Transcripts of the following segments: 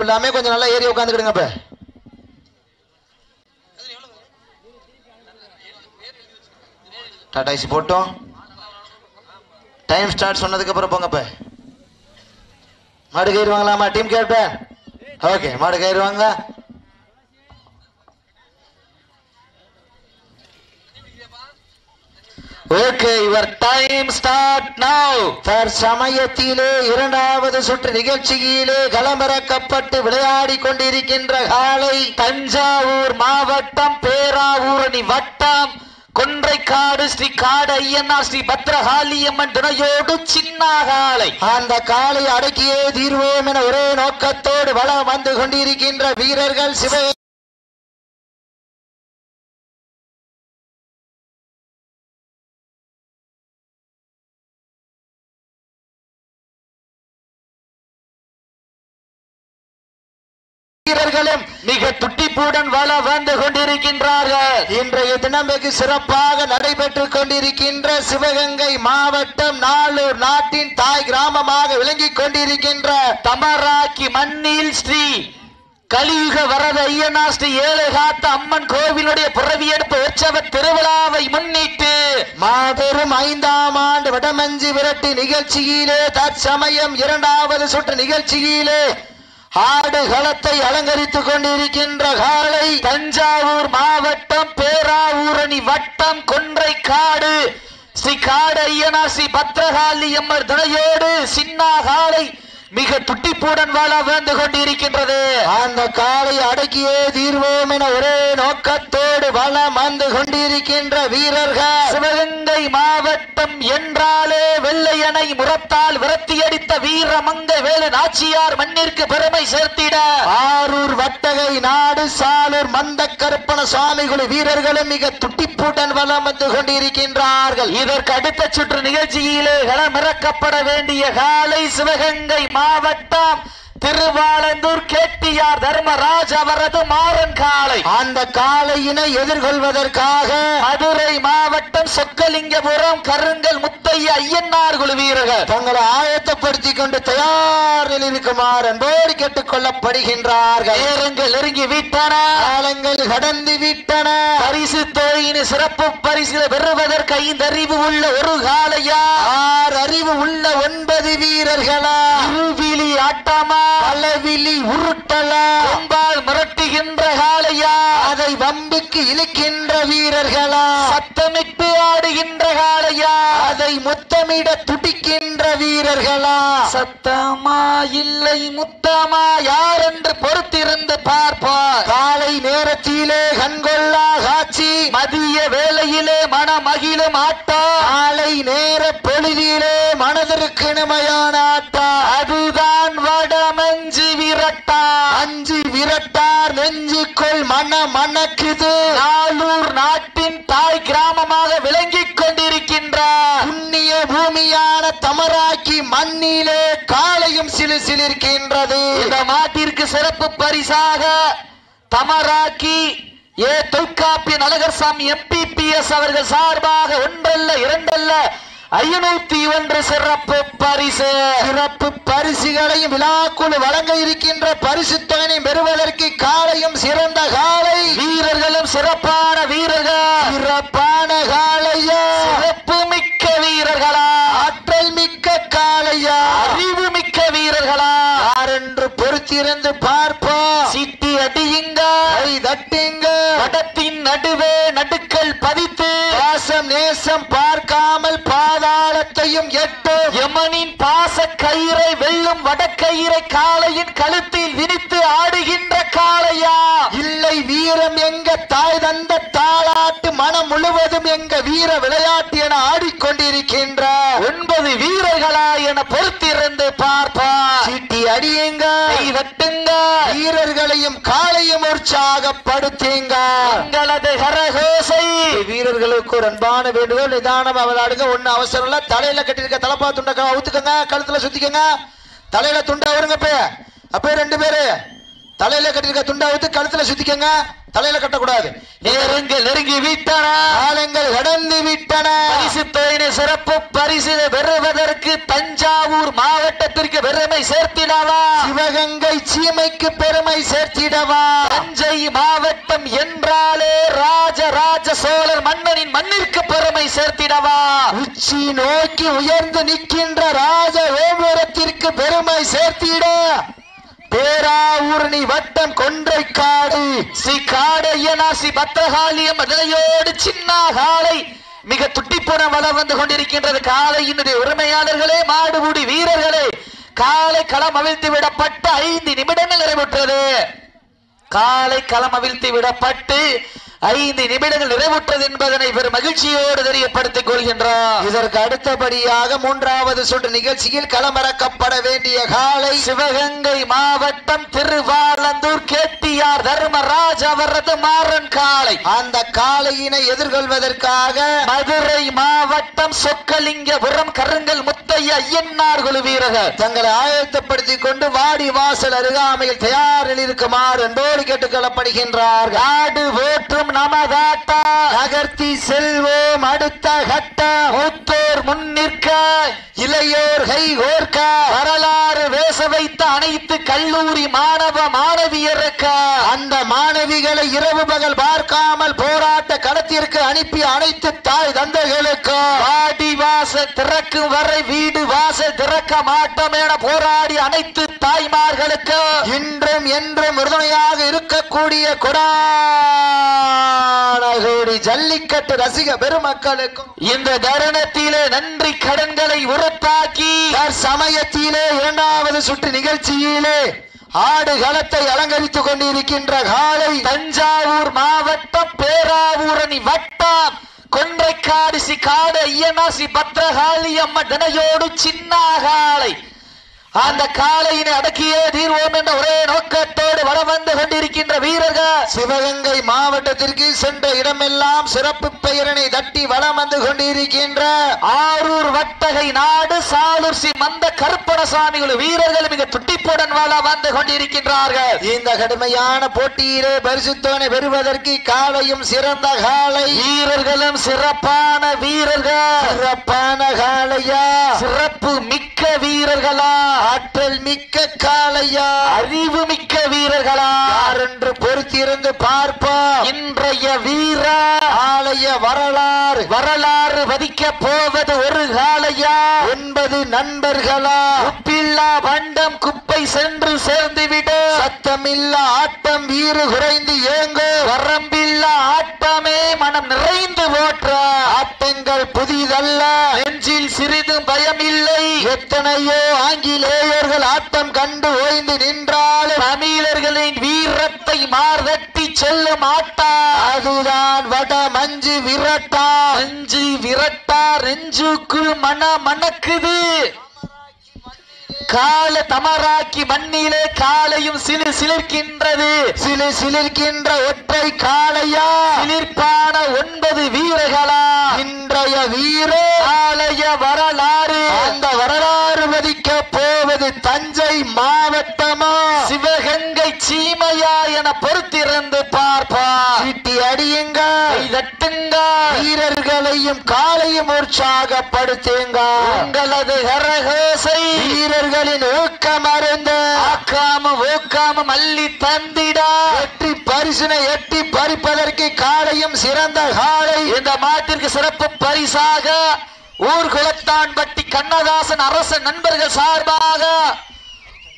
இல்லாம கொஞ்சம் நல்லா ஏறி உட்காந்துக்கிடுங்க. இப்ப டாடாசி போட்டோம். டைம் ஸ்டார்ட் சொன்னதுக்கு அப்புறம் போங்க. இப்ப மாடு கயிறுவாங்களாமா? டீம் கேப்டன் ஓகே, மாடு கயிறுவாங்க. Okay, your time start now. தற்சமயத்திலே இரண்டாவது சுற்று நிகழ்ச்சியிலே களமிறக்கப்பட்டு விளையாடி கொண்டிருக்கின்ற காலை தஞ்சாவூர் மாவட்டம் பேராவூரணி வட்டம் கொன்றைக்காடு ஸ்ரீ காடு ஐயனார் ஸ்ரீ பத்ரகாளியம்மன் துணையோடு சின்ன காளை. அந்த காளை அடக்கியே தீர்வோம் என ஒரே நோக்கத்தோடு வளம் வந்து கொண்டிருக்கின்ற வீரர்கள் சிவ வீரர்களும் மிக துட்டிப்புடன் வள வந்து கொண்டிருக்கின்றார்கள். இன்றைய தினம் வெகு சிறப்பாக நடைபெற்றுக் கொண்டிருக்கின்ற சிவகங்கை மாவட்டம் நாளூர் நாட்டின் தாய் கிராமமாக விளங்கிக் கொண்டிருக்கின்ற தமராக்கி மண்ணில் ஸ்ரீ கலியுக வரத ஐயனார் ஸ்ரீ ஏழுகாத்த அம்மன் கோவிலுடைய புறவியெடுப்பு உற்சவ திருவிழாவை முன்னிட்டு மாபெரும் 5ஆம் ஆண்டு வடமஞ்சி விரட்டு நிகழ்ச்சியிலே தற்சமயம் இரண்டாவது சுற்று நிகழ்ச்சியிலே ஆடு களத்தை அலங்கரித்துக் கொண்டிருக்கின்ற காலை தஞ்சாவூர் மாவட்டம் பேராவூரணி வட்டம் கொன்றைக்காடு ஸ்ரீ காடு ஐயனார் ஸ்ரீ பத்ரகாளியம்மர் துணையோடு சின்ன காலை மிக துட்டிப்புடன் வாழ வந்து கொண்டிருக்கின்றது. அந்த காலை அடக்கியே தீர்வோம் என ஒரே நோக்கத்தோடு வளம் வந்து கொண்டிருக்கின்ற வீரர்கள் சிவகங்கை மாவட்டம் என்றாலே வெள்ளையணை முரத்தால் விரத்தியடித்த வீரமங்கை வேலு நாச்சியார் மண்ணிற்கு பெருமை சேர்த்திட ஆரூர் வட்டகை நாடு சாலூர் மந்த கருப்பண சுவாமிகுழு வீரர்களும் மிக துட்டிப்புடன் வளம் வந்து கொண்டிருக்கின்றார்கள். இதற்கு அடுத்த சுற்று நிகழ்ச்சியிலே களமிறக்கப்பட வேண்டிய காலை சிவகங்கை மாவட்டம் திருவாலந்தூர் கேட்டியார் தர்மராஜ் அவரது மாறன் காளை. அந்த காளையினை எதிர்கொள்வதற்காக மதுரை மாவட்டம் சொக்கலிங்கபுரம் கருங்கல் முத்தைய ஐயனார் குழு வீரர்கள் தங்களை ஆயத்தப்படுத்திக் கொண்டு தயார் நிலையில் இருக்குமாறு அன்போடு கேட்டுக் கொள்ளப்படுகின்றார்கள். நேரங்கள் நெருங்கி விட்டன, காலங்கள் கடந்து விட்டன. பரிசு தொகையின் சிறப்பு பரிசு பெறுவதற்கு 5 அறிவு உள்ள ஒரு காளையா, 6 அறிவு உள்ள 9 வீரர்களா, இருவிழி ஆட்டமா, பலவிழி உருட்டலா, கொம்பால் மிரட்டுகின்ற காளையா, அதை வம்புக்கு இழுக்கின்ற வீரர்களா, சத்தமிட்டு ஆடுகின்ற காளையா, அதை முத்தமிட துடிக்கின்ற வீரர்களா, சத்தமா இல்லை முத்தமா யார் என்று பொறுத்திருந்து பார்ப்பார். காலை நேரத்திலே கண்கொள்ளா காட்சி, மதிய வேளையிலே மனமகிழும் ஆட்டம், காலை நேர பொழுதிலே மனதிற்கு இனிமையான ஆட்டம், அதுதான் வடமஞ்சி விரட்டா. அஞ்சு விரட்டார் நெஞ்சுக்குள் மனக்குது. நாளூர் நாட்டின் தாய் கிராமமாக விளங்கிக் கொண்டிருக்கின்ற புண்ணிய பூமியான தமராக்கி மண்ணிலே காலையும் சிலிர்க்கின்றது. இந்த மாட்டிற்கு சிறப்பு பரிசாக தமராக்கி ஏ தொல்காப்பியன் அழகர்சாமி MPPS அவர்கள் சார்பாக 1 அல்ல 2 அல்ல 501 சிறப்பு பரிசு. சிறப்பு பரிசுகளையும் விழாக்குழு வழங்க இருக்கின்ற பரிசு தொகையை பெறுவதற்கு காலையும் சிறந்த காலை, வீரர்களும் சிறப்பான வீரர்கள், சிறப்பான காளையா, சிறப்பு மிக்க வீரர்களா, ஆற்றல் மிக்க காளையா, அறிவு மிக்க வீரர்களா யார் என்று பொறுத்திருந்து பார்ப்போம். சிட்டி அடியுங்க, தட்டுங்க, படத்தின் நடுவே நடுக்கல் பதித்து பாசம் நேசம் பார்க்காமல் பாதாளத்தையும் எட்டும் யமனின் பாச கயிறை வெல்லும் வடக்கயிறை காளையின் கழுத்தில் விரித்து ஆடுகின்ற காளையா, இல்லை வீரம் எங்க தாய் தந்த தாளாட்டு மனம் முழுவதும் எங்க வீர விளையாட்டு என ஆடிக்கொண்டிருக்கின்ற 9 வீரர்களா என பொறுத்திருந்து பார்ப்பா. சீட்டி அடியுங்க, வெட்டுங்க, வீரர்களையும் காளையும் உற்சாகப்படுத்துங்க. உங்களது கரகோசை வீரர்களுக்கு ஒரு அன்பான வேண்டுகோள், நிதானம் அவளாடுங்க. ஒண்ணு அவசரம் இல்ல. தலையில கட்டிருக்க தலப்பா துண்டை அவுத்துக்கங்க, கழுத்துல சுத்திக்கங்க, தலையில துண்டை வருங்க. அப்ப 2 பேரு தலையில கட்டிருக்க துண்டை அவுத்து கழுத்துல சுத்திக்கங்க. தலையில கட்டக்கூடாது. நேரங்கள் நெருங்கி விட்டன, காலங்கள் கடந்து விட்டன. பரிசு தொகையினை சிறப்பு பரிசு பெறுவதற்கு தஞ்சாவூர் மாவட்டத்திற்கு பெருமை சேர்த்திடவா, சிவகங்கை சீமைக்கு பெருமை சேர்த்திடவா. தஞ்சை மாவட்டம் என்றாலே ராஜராஜ சோழர் மன்னனின் மண்ணிற்கு பெருமை சேர்த்திடவா. உச்சி நோக்கி உயர்ந்து நிற்கின்ற ராஜ கோபுரத்திற்கு பெருமை சேர்த்திட பேராவூரணி வட்டம் கொன்றைக்காடு ஸ்ரீ காடையனாசி பத்திரகாளியம் மதுரையோடு சின்ன காலை மிக துட்டிப்புற வளம் வந்து கொண்டிருக்கின்றது. காலையினுடைய உரிமையாளர்களே, மாடுபுடி வீரர்களே, காலை களம் அவிழ்த்து விடப்பட்டு 5 நிமிடங்கள் நிறைவுற்றது. காலை களம் அவிழ்த்து விடப்பட்டு 5 நிமிடங்கள் நிறைவுற்றது என்பதனை பெரும் மகிழ்ச்சியோடு தெரியப்படுத்திக் கொள்கின்றோம். இதற்கு அடுத்தபடியாக 3வது சுற்று நிகழ்ச்சியில் களமிறக்கப்பட வேண்டிய காலை சிவகங்கை மாவட்டம் திருவாலந்தூர் கேட்டியார் தர்மராஜ் அவரது மாறன் காலை. அந்த காளையினை எதிர்கொள்வதற்காக மதுரை மாவட்டம் சொக்கலிங்கபுரம் கருங்கல் முத்தைய ஐயன்னார் குழு வீரர்கள் தங்களை ஆயத்தப்படுத்திக் கொண்டு வாடி வாசல் அருகாமையில் தயாரில் இருக்குமாறு என்போடு கேட்டுக் கொள்ளப்படுகின்றார்கள். நாடு போற்றும் நமதாட்டா நகர்த்தி செல்வோம் அடுத்த கட்ட, மூத்தோர் முன்னிற்க இளையோர் கை கோர்க்க, வரலாறு வேச வைத்த அனைத்து கல்லூரி மாணவ மாணவியருக்கு அந்த மாணவிகளை இரவு பகல் பார்க்காமல் போராட்ட களத்திற்கு அனுப்பி அனைத்து தாய் தந்தைகளுக்கு வாடி வாசல் திறக்கும் வரை வீடு வாசல் திறக்க மாட்டோம் என போராடி அனைத்து தாய்மார்களுக்கு இன்றும் என்றும் உறுதுணையாக இருக்கக்கூடிய கொடானகோடி ஜல்லிக்கட்டு ரசிக பெருமக்களுக்கும் இந்த தருணத்திலே நன்றி கடன்களை உறுத்தாக்கி சமயத்திலே 2வது சுற்று நிகழ்ச்சியிலே ஆடு களத்தை அலங்கரித்துக் கொண்டிருக்கின்ற காலை தஞ்சாவூர் மாவட்டம் பேராவூரணி வட்டம் கொன்றைக்காடு ஸ்ரீ காடு ஐயனாசி பத்திரகாளி அம்மன் தினையோடு சின்ன காலை. அந்த காளையினை அடக்கியே தீர்வோம் என்ற ஒரே நோக்கத்தோடு வரம் வந்து கொண்டிருக்கின்ற வீரர்கள் சிவகங்கை மாவட்டத்திற்கு சென்ற இடமெல்லாம் சிறப்பு பெயரினை தட்டி வலம் வந்து கொண்டிருக்கின்ற ஆரூர் வட்டகை நாடு சாலூர் ஸ்ரீ மந்த கருப்பணசாமிகள் வீரர்கள் மிக துட்டிப்புடன் வலம் வந்து கொண்டிருக்கின்றார்கள். இந்த கடுமையான போட்டியிலே பரிசுத்தோனை பெறுவதற்கு காளையும் சிறந்த காளை, வீரர்களும் சிறப்பான வீரர்கள். சிறப்பான காளையா, சிறப்பு மிக்க வீரர்களா, ஆற்றல் மிக்க காளையா, அறிவு மிக்க வீரர்களா யார் என்று பொறுத்திருந்து பார்ப்போம். இன்றைய வீர ஆலய வரலாறு வதிக்க போவது ஒரு காளையா 9 நண்பர்களா, உப்பில்லா பண்டம் குப்பை சென்று சேர்ந்துவிடு, சத்தமில்லா ஆட்டம் வீறு குறைந்து ஏங்கு, வரம்பில்லா ஆட்டமே மனம் நிறைந்து ஓற்ற, ஆட்டங்கள் புதிதல்ல நெஞ்சில் சிறிதும் பயம் இல்லை, எத்தனையோ ஆங்கிலேயர்கள் ஆட்டம் கண்டு ஓய்ந்து நின்றாலும் தமிழர்களின் வீரத்தை மார்தட்டி செல்லும் ஆட்டா அதுதான் வட மஞ்சு விரட்டா. மஞ்சு விரட்டா நெஞ்சுக்குள் மணக்குது. கால தமராக்கி மண்ணிலே காலையும் சிலிர்க்கின்றது. சிலிர்க்கின்ற ஒற்றை காளையா, சிலிர்ப்பான 9 வீரர்களா இன்றைய வீர ஆலய வரலாறு. அந்த வரலாறு மதிக்க போவது தஞ்சை மாவட்டமா சிவகங்கை சீமையா என பொறுத்திருந்து பார்ப்பா. சீட்டி அடியுங்க, தட்டுங்க, வீரர்களையும் காலையும் உற்சாகப்படுத்துங்க. உங்களது கரகோசை வீரர்களின் ஊக்கம் அருந்து ஊக்காமும் அள்ளி தந்திட வெற்றி பரிசினை எட்டி பறிப்பதற்கு காலையும் சிறந்த காலை. இந்த மாட்டிற்கு சிறப்பு பரிசாக ஊர்குளத்தான்பட்டி கண்ணதாசன் அரச நண்பர்கள் சார்பாக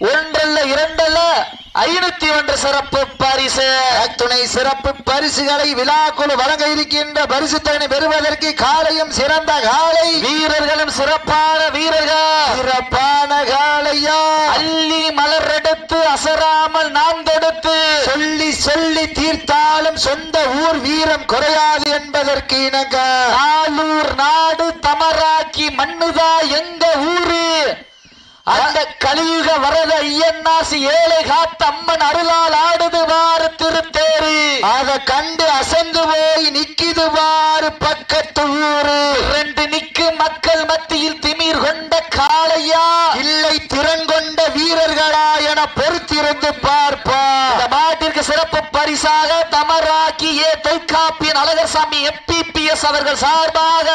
1 அல்ல 2 அல்ல 501 சிறப்பு பரிசு துணை சிறப்பு பரிசுகளை விழாக்குழு வழங்க இருக்கின்ற பரிசு தொகை பெறுவதற்கு காலையும் சிறந்த காலை, வீரர்களும் சிறப்பான வீரர்கள். சிறப்பான காலையா அள்ளி மலர் எடுத்து அசராமல் நாம் தொடுத்து சொல்லி தீர்த்தாலும் சொந்த ஊர் வீரம் குறையாது என்பதற்கு இணங்க நாளூர் நாடு தமராக்கி மண்ணுதா எங்க ஊரு. அந்த கலியுக வரத ஐயன்னாசி ஏழை காத்த அம்மன் அருளால் ஆடுதுவாறு திருத்தேரு. அதை கண்டு அசந்து போய் நிக்குதுவாறு பக்கத்து ஊரு. 2 நிக்கு மக்கள் மத்தியில் திமிர் கொண்ட காளையா இல்லை திறன் கொண்ட வீரர்களா என பொறுத்திருந்து பார்ப்பா. இந்த மாட்டிற்கு சிறப்பு பரிசாக தமராக்கிய தொல்காப்பியன் அழகர்சாமி FPPS அவர்கள் சார்பாக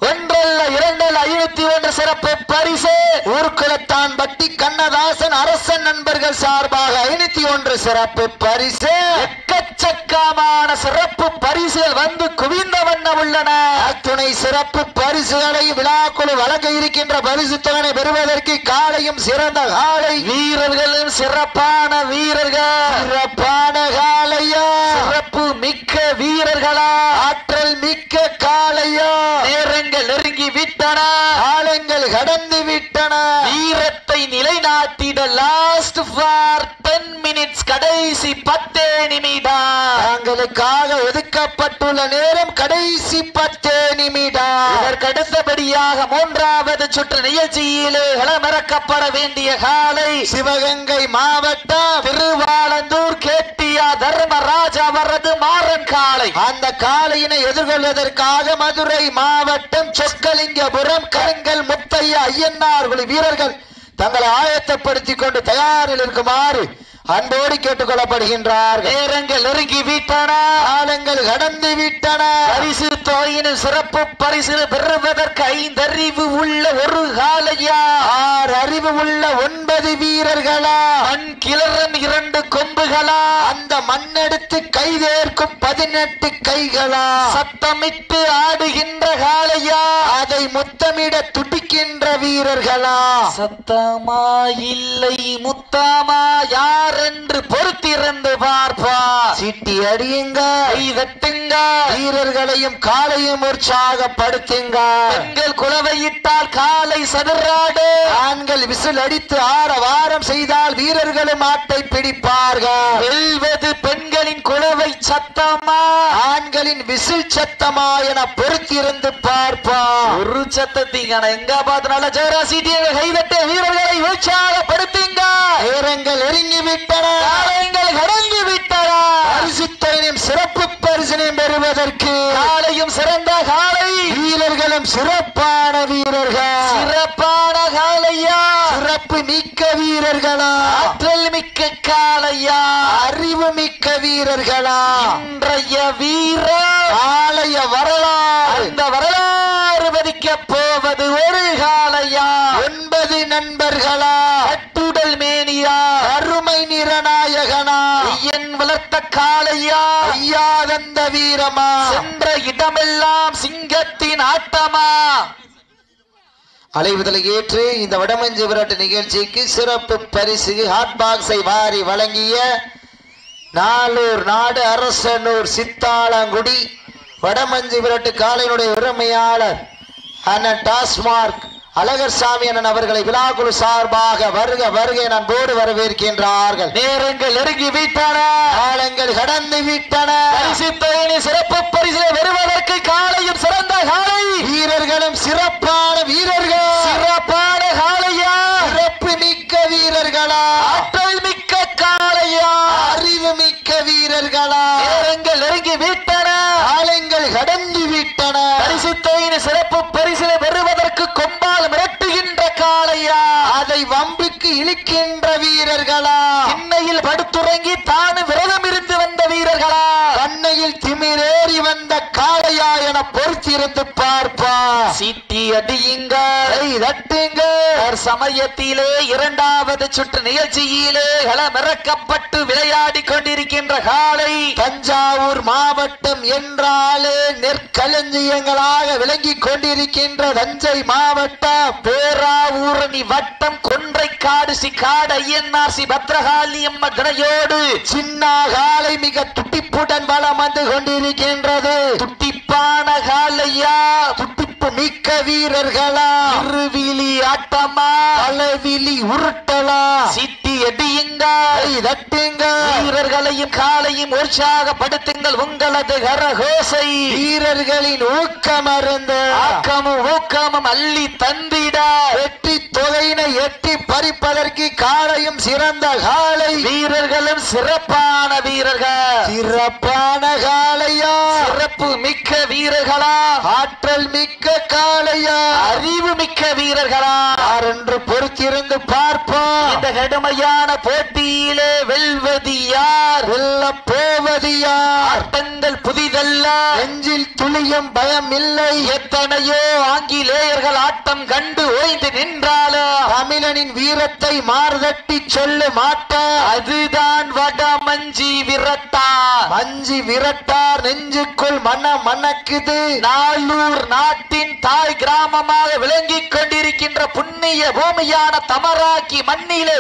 ஒன்றல்ல இரண்டல்ல 51 சிறப்பு பரிசு. ஊர்குலத்தான் பட்டி கண்ணதாசன் அரசன் நண்பர்கள் சார்பாக 51 சிறப்பு பரிசு. எக்கச்சக்கமான சிறப்பு பரிசுகள் வந்து குவிந்த வண்ணம் உள்ளன. அத்துணை சிறப்பு பரிசுகளை விழாக்குழு வழங்க இருக்கின்ற பரிசு தொகை பெறுவதற்கு காலையும் சிறந்த காலை வீரர்களும் சிறப்பான வீரர்கள், சிறப்பான காலையா, சிறப்பு மிக்க வீரர்களா, ஆற்றல் மிக்க காலையா. நேரங்கள் நெருங்கி விட்டன, காலங்கள் கடந்து விட்டன. வீரத்தை நிலைநாட்டிட லாஸ்ட் ஃபார் 10 மினிட்ஸ், கடைசி 10 நிமிடம். தங்களுக்காக ஒதுக்கப்பட்டுள்ள நேரம் கடைசி 10 நிமிடம். இதற்கு அடுத்தபடியாக மூன்றாவது சுற்று நிகழ்ச்சியிலே களமிறக்கப்பட வேண்டிய காலை சிவகங்கை மாவட்டம் திருவாலந்தூர் கேட்டியா தர்மராஜ் அவரது மாறன் காலை. அந்த காலையினை எதிர்கொள்வதற்காக மதுரை மாவட்டம் சொக்கலிங்கபுரம் கருங்கல் முத்தையா ஐயனார் குழு வீரர்கள் தங்களை ஆயத்தப்படுத்திக் கொண்டு தயாரில் இருக்குமாறு அன்போடு கேட்டுக் கொள்ளப்படுகின்றார். நேரங்கள் நெருங்கி விட்டன, காலங்கள் கடந்து விட்டன. பரிசு தொகையின் சிறப்பு பரிசு பெறுவதற்கு 5 அறிவு உள்ள ஒரு காலையா, 6 அறிவு உள்ள 9 வீரர்களா, மண் கிளறும் 2 கொம்புகளா, அந்த மண்ணெடுத்து கைதேர்க்கும் 18 கைகளா, சத்தமிட்டு ஆடுகின்ற காலையா, அதை முத்தமிட துடிக்கின்ற வீரர்களா, சத்தமா இல்லை முத்தமா யார் என்று பொறுத்திருந்து பார்ப்பா. சீட்டி அடியுங்க, வெட்டுங்க, வீரர்களையும் காலையும் உற்சாகப்படுத்துங்க. பெண்கள் குலவையிட்டால் காலை சதுராடு, ஆண்கள் விசில் அடித்து ஆரவாரம் செய்தால் வீரர்களும் ஆட்டை பிடிப்பார்கள். வெல்வது பெண்களின் குலவை சத்தமா ஆண்களின் விசில் சத்தமா என பொறுத்திருந்து பார்ப்பா. ஒரு சத்தத்தீங்க எங்க பார்த்தால ஜெயரா சீட்டியை கைதட்ட வீரர்களை உற்சாகப்படுத்துங்க. நேரங்கள் நெருங்கி விட்டன, காலங்கள் கடந்து விட்டன. பரிசுத்தையும் சிறப்பு பரிசினையும் பெறுவதற்கு காலையும் சிறந்த காலை வீரர்களும் சிறப்பான வீரர்கள், சிறப்பான காலையா, சிறப்பு மிக்க வீரர்களா, ஆற்றல் மிக்க காலையா, அறிவு மிக்க வீரர்களா. இன்றைய வீர ஆலய வரலாறு, அந்த வரலாறு பதிக்க போவது ஒரு காலையா, 9 நண்பர்களா, கட்டுடல் மேனியா, அருமை நிறநாயகனா, ஐயன் வளர்த்த காலையா, ஐயாதந்த வீரமா, சென்ற இடமெல்லாம் சிங்கத்தின் ஆட்டமா. அலைவுதலை ஏற்று இந்த வடமஞ்சு விரட்டு நிகழ்ச்சிக்கு சிறப்பு பரிசு ஹாட் பாக்ஸை வாரி வழங்கிய நாளூர் நாடு அரசனூர் சித்தாளங்குடி வடமஞ்சு விரட்டு காலையினுடைய உரிமையாளர் அண்ணன் டாஸ்மார்க் அழகர்சாமி அண்ணன் அவர்களை விழாக்குழு சார்பாக வருக வருக நான் போடு வரவேற்கின்றார்கள். நேரங்கள் நெருங்கி விட்டன, காலங்கள் கடந்து விட்டன. பரிசு தொகையை சிறப்பு பரிசை பெறுவதற்கு காலையும் சிறந்த காலை வீரர்களும் சிறப்பான வீரர்கள், சிறப்பான காலையா, சிறப்பு மிக்க வீரர்களா, ஆற்றல் மிக்க காலையா, அறிவு மிக்க வீரர்களா. நேரங்கள் நெருங்கி விட்டன, காலங்கள் கடந்து விட்டன. பரிசு தொகையை சிறப்பு பரிசை பெறுவதற்கு கொம்பால் மிரட்டுகின்ற காலையா, அதை வம்புக்கு இழுக்கின்ற வீரர்களா, திண்ணையில் படுத்துறங்கி தானு விரதம் இருந்து வந்த வீரர்களா, கண்ணையில் திமிரேறி வந்த காளையா என பொறுத்திருந்து பார்ப்பா. சீட்டி அடியுங்க, தட்டுங்க. சமயத்திலே இரண்டாவது சுற்று நிகழ்ச்சியிலே களமிறக்கப்பட்டு விளையாடி கொண்டிருக்கின்ற காலை தஞ்சாவூர் மாவட்டம் என்றாலே நெற்களஞ்சியங்களாக விளங்கி கொண்டிருக்கின்ற தஞ்சை மாவட்டம் பேராவூரணி வட்டம் கொன்றைக்காடு சிக்காடு ஐயனார் சி பத்ரகாளி அம்ம கணையோடு சின்ன காலை மிக துட்டிப்புடன் வளம் வந்து கொண்டிருக்கின்றது. துட்டிப்பான காலையா, துட்டிப்பு மிக்க வீரர்களா, இருவிழி ஆட்டமா, அளவிழி உருட்டலா, சிட்டி அடியுங்க, தட்டுங்க. வீரர்களையும் காலையும் உற்சாகப்படுத்துங்கள். உங்களது கரகோசை வீரர்களின் ஊக்கம் அருந்து ஆக்கமும் ஊக்கமும் அள்ளி தந்திட வெற்றி தொகையினை எட்டி பறிப்பதற்கு காலையும் சிறந்த காலை வீரர்களும் வீரர்களும் சிறப்பான வீரர்கள். சிறப்பான காளையா, சிறப்பு மிக்க வீரர்களா, ஆற்றல் மிக்க காளையா, அறிவு மிக்க வீரர்களா என்று பொறுத்திருந்து பார்ப்போம். இந்த கடுமையான போட்டியிலே வெல்வது யார், வெல்ல போவது யார்? ஆட்டங்கள் புதிதல்ல, நெஞ்சில் துளியும் பயம் இல்லை. எத்தனையோ ஆங்கிலேயர்கள் ஆட்டம் கண்டு ஓய்ந்து நின்றாலும் தமிழனின் வீரத்தை மார்தட்டி சொல்ல மாட்டார். அதுதான் வட மஞ்சி விரட்டார். மஞ்சி விரட்டார் நெஞ்சுக்குள் மணக்குது. நாளூர் நாட்டின் தாய் கிராமமாக விளங்கிக் கொண்டிருக்கின்ற புண்ணிய பூமியான தமராக்கி மண்ணிலே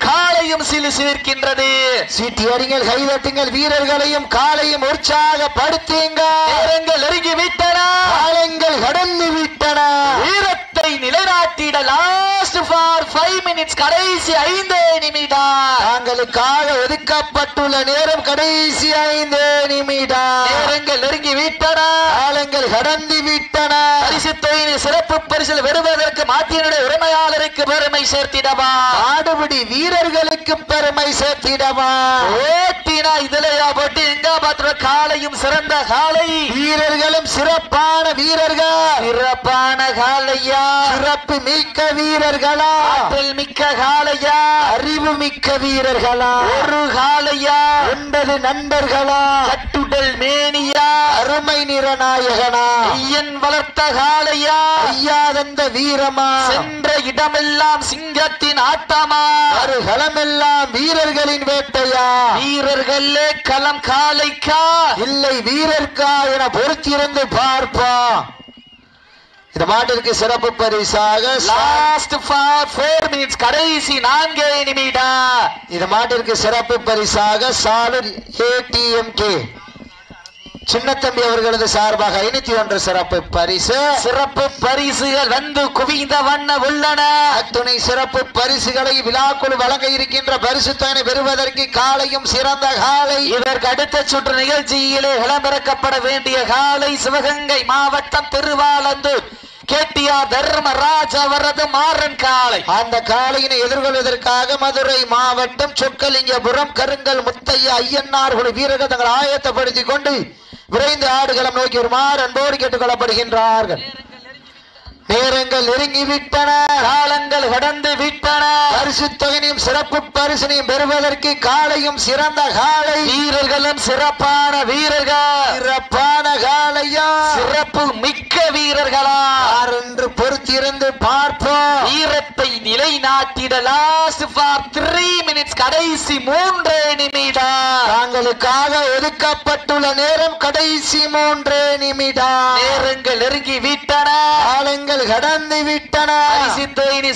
காளையும் சிலிர்க்கின்றது. சீட்டி அடிங்கள், கைதட்டுங்கள், வீரர்களையும் காளையும் உற்சாகப்படுத்துங்கள். நேரங்கள் நெருங்கி விட்டன, காலங்கள் கடந்து விட்டன. வீரத்தை நிலைநாட்டிட லாஸ்ட் ஃபார் 5 மினிட்ஸ், கடைசி 5 நிமிடம். தாங்களுக்காக ஒதுக்கப்பட்டுள்ள நேரம் கடைசி 5 நிமிடம். நேரங்கள் நெருங்கி விட்டன, காலங்கள் கடந்து விட்டன. பரிசு தொகையை சிறப்பு பரிசில் பெறுவதற்கு மாட்டினுடைய உரிமையாளருக்கு பெருமை சேர்த்திடவா, ஆடுபடி வீரர்களுக்கு பெருமை சேர்த்திடவா. ஓட்டினா இதுலயா போட்டி எங்க பாத்திர காளையும் சிறந்த காளை, வீரர்களும் சிறப்பான வீரர்கள். சிறப்பான காளையா, சிறப்பு மிக்க வீரர்களா, ஆற்றல் மிக்க காளையா, அறிவு மிக்க வீரர்களா, ஒரு காளையா, 9 நண்பர்களா, கட்டுடல் மேனியா, அருமை நிறநாயகனா, ஐயன் வளர்த்த காளையா, ஐயாதந்த வீரமா, சென்ற இடமெல்லாம் சிங்கத்தின் ஆட்டமா, ஒரு களமெல்லாம் வீரர்களின் வேட்டையா, வீரர்களே களம் காளைக்கா இல்லை வீரர்க்கா என பொறுத்திருந்து பார்ப்போம். இந்த மாட்டிற்கு சிறப்பு பரிசாக லாஸ்ட் ஃபார் 4 மினிட்ஸ், கடைசி 4 நிமிடம். இந்த மாட்டிற்கு சிறப்பு பரிசாக சாலூர் ATMK சின்னத்தம்பி அவர்களது சார்பாக 501 சிறப்பு பரிசு. சிறப்பு பரிசுகள் வந்து குவிந்த வண்ண உள்ளன. அத்துணை சிறப்பு பரிசுகளை விழாக்குழு வழங்க இருக்கின்ற பரிசு தொகை பெறுவதற்கு காளையும் சிறந்த காளை. இதற்கு அடுத்த சுற்று நிகழ்ச்சியிலே களமிறக்கப்பட வேண்டிய காளை சிவகங்கை மாவட்டம் திருவாலந்தூர் கேட்டியார் தர்மராஜ் அவரது மாறன் காளை. அந்த காளையினை எதிர்கொள்வதற்காக மதுரை மாவட்டம் சொக்கலிங்கபுரம் கருங்கல் முத்தையா ஐயன்னார் குழு வீரர்கள் தங்கள் ஆயத்தப்படுத்திக் கொண்டு விரைந்து ஆடுகளம் நோக்கி வருமாறு அன்போடு கேட்டுக் கொள்ளப்படுகின்றார்கள். நேரங்கள் நெருங்கி விட்டன, காலங்கள் கடந்து விட்டன. பரிசு தொகையும் சிறப்பு பரிசினையும் பெறுவதற்கு காளையும் சிறந்த காளை, வீரர்களும் சிறப்பான வீரர்கள். சிறப்பான காளையா, சிறப்பு மிக்க வீரர்களா என்று பொறுத்திருந்து பார்ப்போம். வீரத்தை நிலைநாட்டிட லாஸ்ட் ஃபார் 3 மினிட்ஸ், கடைசி 3 நிமிடம். தாங்களுக்காக ஒதுக்கப்பட்டுள்ள நேரம் கடைசி 3 நிமிடம். நேரங்கள் நெருங்கி விட்டன, காலங்கள் கடந்து விட்டன.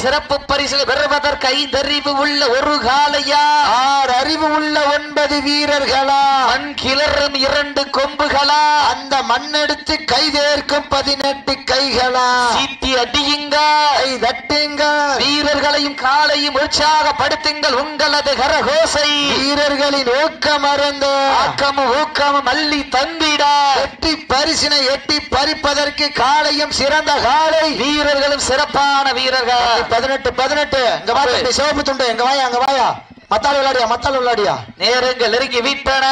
சிறப்பு பரிசில் பெறுவதற்கு 5 அறிவு உள்ள ஒரு காளையா, 6 அறிவு உள்ள 9 வீரர்களா, மண் கிளறும் 2 கொம்புகளா, அந்த மண்ணெடுத்து கைதேர்க்கும் 18 கைகளா, சீட்டி அடியுங்க, கை தட்டுங்க, வீரர்களையும் காளையும் உற்சாகப்படுத்துங்கள். உங்களது கரகோசை வீரர்களின் ஊக்கம் அருந்து ஆக்கமும் ஊக்கமும் அள்ளி தந்திட எட்டி பரிசினை எட்டி பறிப்பதற்கு காளையும் சிறந்த காளை, வீரர்களும் சிறப்பான வீரர்கள். 18 இங்க வாங்க, சிவப்பு துண்டு எங்க வாயா, அங்க வாயா, மத்தாள் விளையாடியா. நேரங்கள் நெருங்கி விட்டன,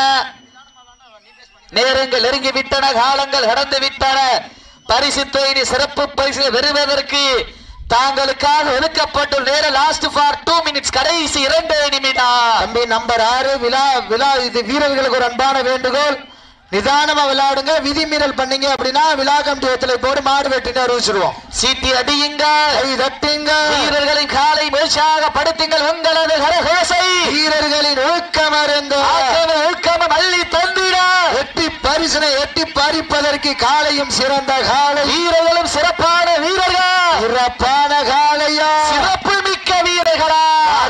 நேரங்கள் நெருங்கி விட்டன, காலங்கள் கடந்து விட்டன. பரிசு தொகை சிறப்பு பரிசு பெறுவதற்கு தாங்களுக்காக ஒதுக்கப்பட்டுள்ள நேரம் லாஸ்ட் ஃபார் 2 மினிட்ஸ், கடைசி 2 நிமிடம். தம்பி நம்பர் 6 விழா இது வீரர்களுக்கு ஒரு அன்பான வேண்டுகோள், நிதானமா விளையாடுங்க. விதிமீறல் பண்ணீங்க அப்படின்னா விழா கமிட்டி ஒத்துழை போடு மாடு வெட்டின்னு அறிவிச்சிருவோம். சீட்டி அடியுங்க, தட்டுங்க, வீரர்களின் காலை உற்சாகப்படுத்துங்கள். உங்களது கரகோசை வீரர்களின் ஊக்கம் அருந்து ஊக்கமும் அள்ளி தந்திட எட்டி பரிசனை எட்டி பறிப்பதற்கு காளையும் சிறந்த காளை, வீரர்களும் சிறப்பான வீரர்கள். சிறப்பான காளையா, சிறப்பு மிக்க வீரர்களா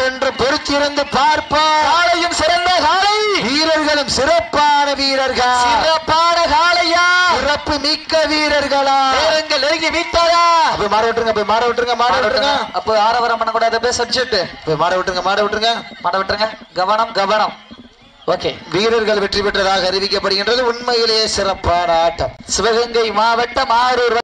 என்று பொறுத்திருந்து பார்ப்போம். காளையும் சிறந்த காளை, வீரர்களும் சிறப்பான வீரர்கள். சிறப்பான காளையா, சிறப்பு மிக்க வீரர்களா. நேரங்கள் நெருங்கி விட்டதா. போய் மாட விட்டுருங்க. அப்போ ஆரவரம் பண்ணக்கூடாது, சப்ஜெக்ட். போய் மாட விட்டுருங்க. கவனம். ஓகே, வீரர்கள் வெற்றி பெற்றதாக அறிவிக்கப்படுகின்றது. உண்மையிலேயே சிறப்பான ஆட்டம். சிவகங்கை மாவட்டம் ஆரூர்